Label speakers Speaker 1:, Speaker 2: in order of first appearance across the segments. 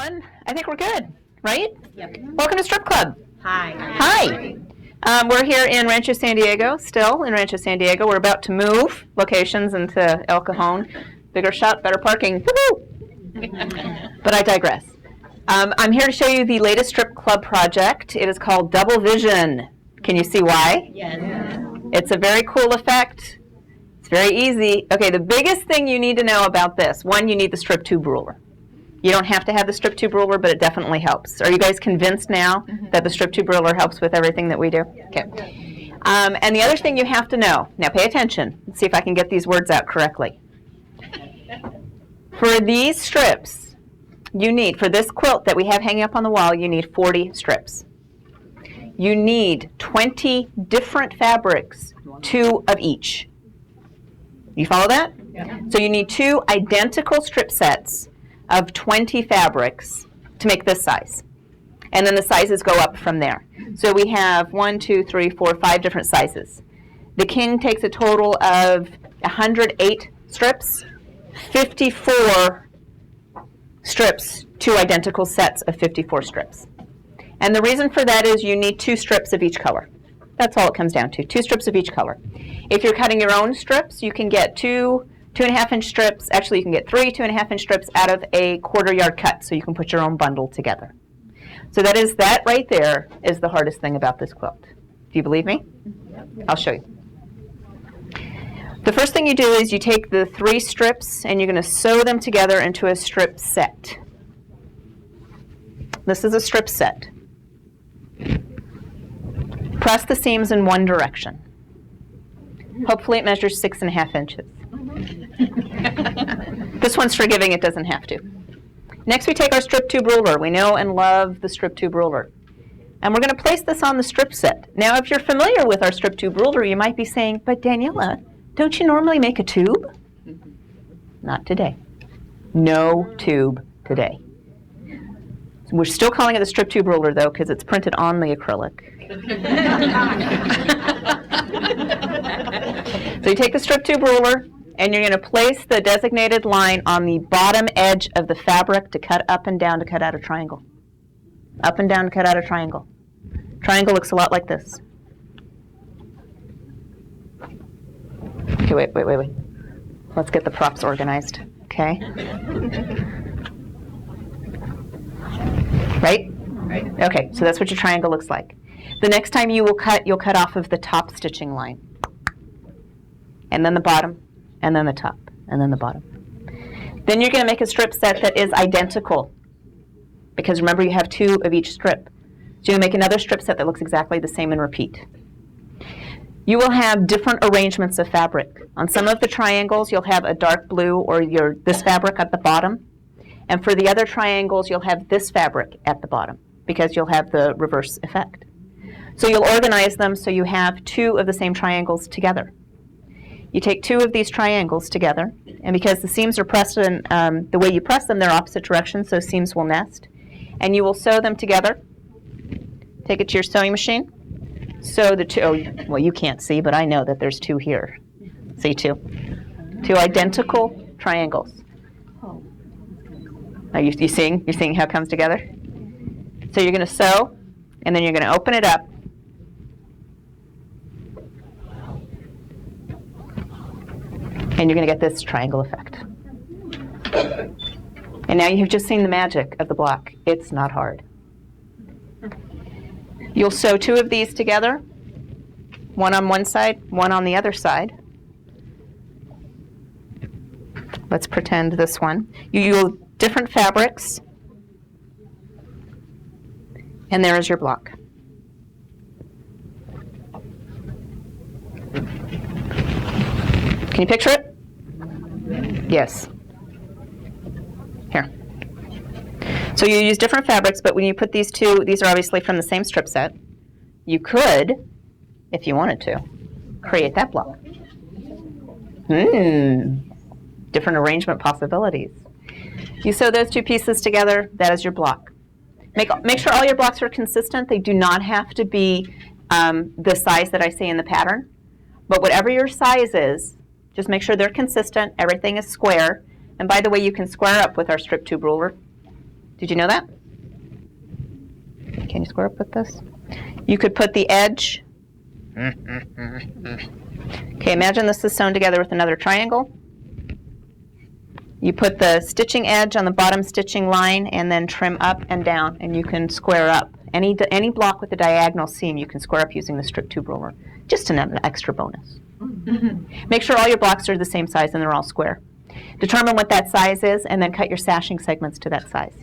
Speaker 1: everyone. I think we're good, right?
Speaker 2: Yep.
Speaker 1: Welcome to Strip Club.
Speaker 2: Hi.
Speaker 1: Hi. We're here in Rancho San Diego, still in Rancho San Diego. We're about to move locations into El Cajon. Bigger shop, better parking. Woo-hoo! But I digress. I'm here to show you the latest Strip Club project. It is called Double Vision. Can you see why?
Speaker 2: Yes.
Speaker 1: It's a very cool effect. It's very easy. Okay, the biggest thing you need to know about this, one, you need the strip tube ruler. You don't have to have the strip tube ruler, but it definitely helps. Are you guys convinced now that the strip tube ruler helps with everything that we do? Okay. And the other thing you have to know, now pay attention. Let's see if I can get these words out correctly. For these strips, you need, for this quilt that we have hanging up on the wall, you need 40 strips. You need 20 different fabrics, 2 of each. You follow that? Yeah. So you need 2 identical strip sets of 20 fabrics to make this size. And then the sizes go up from there. So we have 1, 2, 3, 4, 5 different sizes. The king takes a total of 108 strips, 54 strips, 2 identical sets of 54 strips. And the reason for that is you need 2 strips of each color. That's all it comes down to, 2 strips of each color. If you're cutting your own strips, you can get 2 2.5-inch strips. Actually, you can get 3 2.5-inch strips out of a quarter-yard cut, so you can put your own bundle together. So that right there is the hardest thing about this quilt. Do you believe me? I'll show you. The first thing you do is you take the 3 strips and you're going to sew them together into a strip set. This is a strip set. Press the seams in one direction. Hopefully it measures 6.5 inches. This one's forgiving, it doesn't have to. Next we take our strip tube ruler. We know and love the strip tube ruler. And we're going to place this on the strip set. Now if you're familiar with our strip tube ruler, you might be saying, but Daniela, don't you normally make a tube? Not today. No tube today. We're still calling it a strip tube ruler though, because it's printed on the acrylic. So you take the strip tube ruler, and you're going to place the designated line on the bottom edge of the fabric to cut up and down to cut out a triangle. Up and down to cut out a triangle. Triangle looks a lot like this. Okay, wait. Let's get the props organized, okay? Right? Right. Okay, so that's what your triangle looks like. The next time you will cut, you'll cut off of the top stitching line. And then the bottom, and then the top, and then the bottom. Then you're going to make a strip set that is identical. Because remember, you have 2 of each strip. So you make another strip set that looks exactly the same and repeat. You will have different arrangements of fabric. On some of the triangles, you'll have a dark blue or this fabric at the bottom. And for the other triangles, you'll have this fabric at the bottom because you'll have the reverse effect. So you'll organize them so you have 2 of the same triangles together. You take 2 of these triangles together, and because the seams are pressed in, the way you press them, they're opposite directions, so seams will nest. And you will sew them together. Take it to your sewing machine. Sew the 2, well, you can't see, but I know that there's 2 here. See 2? 2 identical triangles. Are you seeing? You're seeing how it comes together? So you're going to sew, and then you're going to open it up. And you're going to get this triangle effect. And now you've just seen the magic of the block. It's not hard. You'll sew 2 of these together, one on one side, one on the other side. Let's pretend this one. You use different fabrics, and there is your block. Can you picture it? Yes. Here. So you use different fabrics, but when you put these 2, these are obviously from the same strip set. You could, if you wanted to, create that block. Different arrangement possibilities. You sew those 2 pieces together, that is your block. Make sure all your blocks are consistent. They do not have to be the size that I see in the pattern. But whatever your size is, just make sure they're consistent, everything is square. And by the way, you can square up with our strip tube ruler. Did you know that? Can you square up with this? You could put the edge. Okay, imagine this is sewn together with another triangle. You put the stitching edge on the bottom stitching line and then trim up and down, and you can square up. Any block with a diagonal seam you can square up using the strip tube ruler. Just an extra bonus. Make sure all your blocks are the same size and they're all square. Determine what that size is and then cut your sashing segments to that size.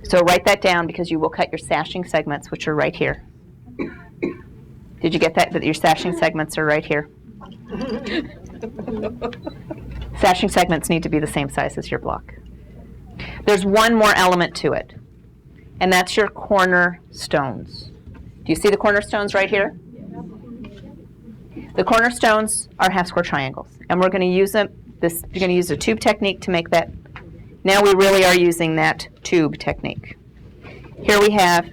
Speaker 1: So write that down because you will cut your sashing segments, which are right here. Did you get that? That your sashing segments are right here. Sashing segments need to be the same size as your block. There's one more element to it, and that's your corner stones. Do you see the corner stones right here? The corner stones are half square triangles, and we're going to use them. You're going to use a tube technique to make that. Now we really are using that tube technique. Here we have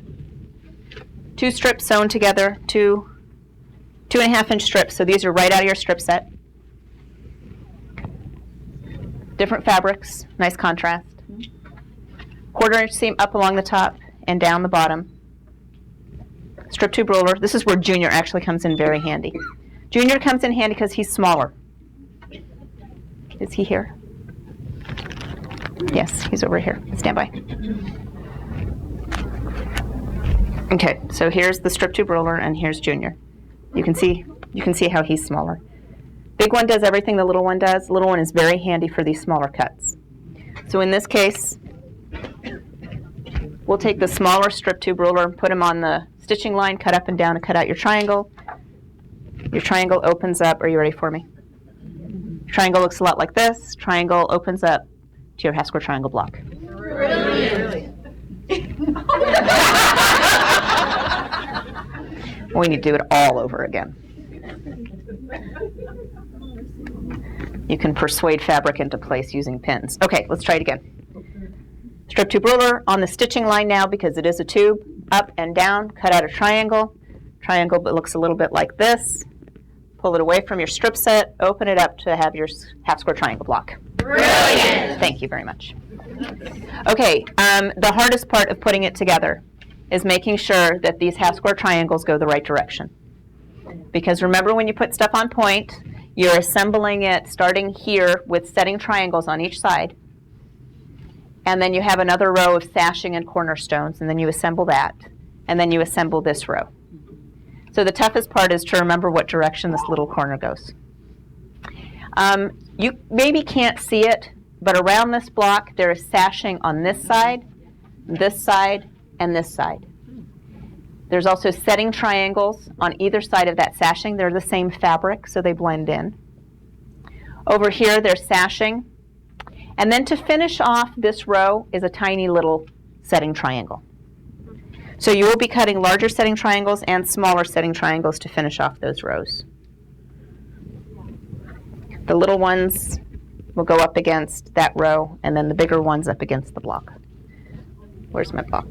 Speaker 1: 2 strips sewn together, 2.5-inch strips. So these are right out of your strip set. Different fabrics, nice contrast. 1/4-inch seam up along the top and down the bottom. Strip tube ruler. This is where Junior actually comes in very handy. Junior comes in handy because he's smaller. Is he here? Yes, he's over here. Stand by. Okay, so here's the strip tube ruler and here's Junior. You can see how he's smaller. Big one does everything the little one does. Little one is very handy for these smaller cuts. So in this case, we'll take the smaller strip tube ruler, put them on the stitching line, cut up and down, and cut out your triangle. Your triangle opens up. Are you ready for me? Triangle looks a lot like this. Triangle opens up to your half square triangle block. Brilliant. We need to do it all over again. You can persuade fabric into place using pins. Okay, let's try it again. Strip tube ruler on the stitching line now because it is a tube. Up and down, cut out a triangle. Triangle that looks a little bit like this. Pull it away from your strip set, open it up to have your half square triangle block. Brilliant! Thank you very much. Okay, the hardest part of putting it together is making sure that these half square triangles go the right direction. Because remember, when you put stuff on point, you're assembling it starting here with setting triangles on each side. And then you have another row of sashing and cornerstones, and then you assemble that. And then you assemble this row. So the toughest part is to remember what direction this little corner goes. You maybe can't see it, but around this block there is sashing on this side, and this side. There's also setting triangles on either side of that sashing. They're the same fabric, so they blend in. Over here there's sashing. And then to finish off this row is a tiny little setting triangle. So you will be cutting larger setting triangles and smaller setting triangles to finish off those rows. The little ones will go up against that row, and then the bigger ones up against the block. Where's my block?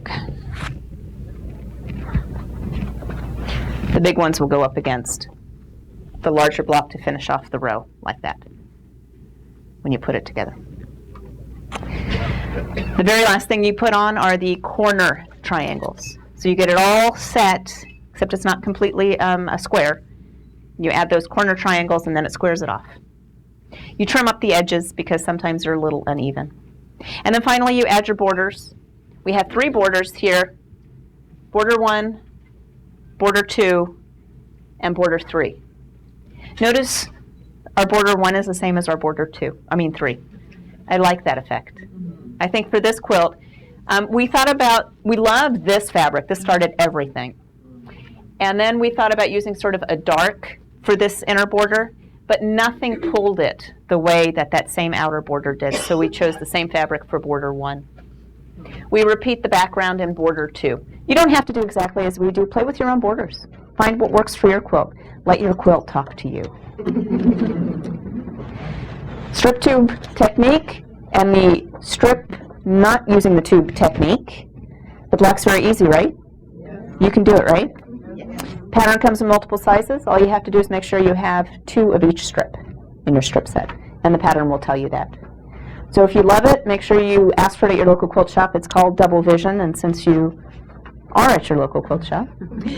Speaker 1: The big ones will go up against the larger block to finish off the row, like that, when you put it together. The very last thing you put on are the corner triangles. So you get it all set, except it's not completely a square. You add those corner triangles and then it squares it off. You trim up the edges because sometimes they're a little uneven. And then finally you add your borders. We have 3 borders here. Border 1, border 2, and border 3. Notice our border 1 is the same as our border 3. I like that effect. I think for this quilt, we love this fabric. This started everything. And then we thought about using sort of a dark for this inner border, but nothing pulled it the way that same outer border did. So we chose the same fabric for border 1. We repeat the background in border 2. You don't have to do exactly as we do. Play with your own borders. Find what works for your quilt. Let your quilt talk to you. Strip tube technique and the strip not using the tube technique. The block's very easy, right? You can do it, right? Pattern comes in multiple sizes. All you have to do is make sure you have 2 of each strip in your strip set, and the pattern will tell you that. So if you love it, make sure you ask for it at your local quilt shop. It's called Double Vision, and since you are at your local quilt shop, you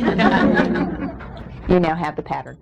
Speaker 1: now have the pattern.